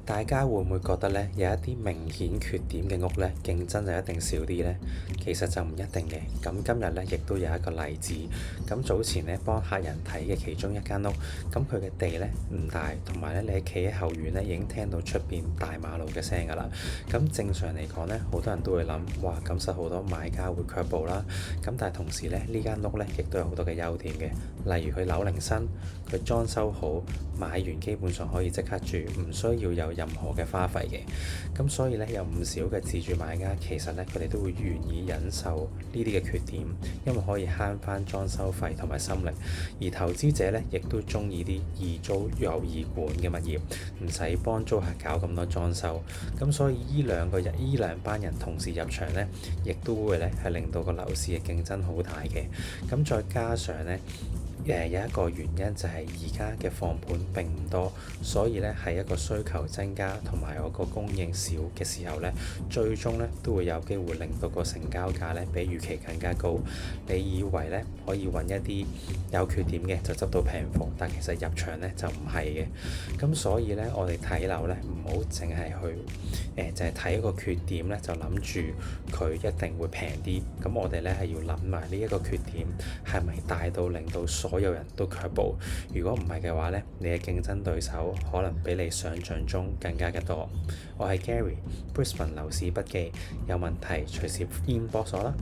大家會唔會覺得呢，有一啲明顯缺點嘅屋呢，競爭就一定少啲呢？其實就唔一定嘅。咁今日呢，亦都有一個例子。咁早前呢，幫客人睇嘅其中一間屋，咁佢嘅地呢唔大，同埋呢，你企喺後院呢已經聽到出邊大馬路嘅聲㗎啦。咁正常嚟講呢，好多人都會諗，哇，咁實好多買家會卻步啦。咁但係同時呢，呢間屋呢亦都有好多嘅優點嘅，例如佢樓齡新，佢裝修好，買完基本上可以即刻住，唔需要有任何嘅花費嘅。咁所以呢，有唔少嘅自住買家其實呢，佢哋都會願意忍受呢啲嘅缺點，因為可以慳翻裝修費同埋心力。而投資者呢，亦都中意啲易租又易管嘅物業，唔使幫租客搞咁多裝修。咁所以呢兩班人同時入場呢，亦都會呢係令到個樓市嘅競爭好大嘅。咁再加上呢，有一個原因就係而家嘅房盤並唔多，所以呢係一個需求增加同埋嗰個供應少嘅時候呢，最終呢都會有機會令到個成交價呢比預期更加高。你以為呢可以揾一啲有缺點嘅就執到平貨，但其實入場呢就唔係嘅。咁所以呢，我哋睇樓呢唔好淨係去就係睇一個缺點呢，就諗住佢一定會平啲。咁我哋呢係要諗埋呢一個缺點係咪大到令到所有人都卻步？如果唔係嘅話呢，你嘅競爭對手可能比你想象中更加嘅多。我係 Gary，Brisbane 樓市筆記，有問題隨時 inbox 我啦。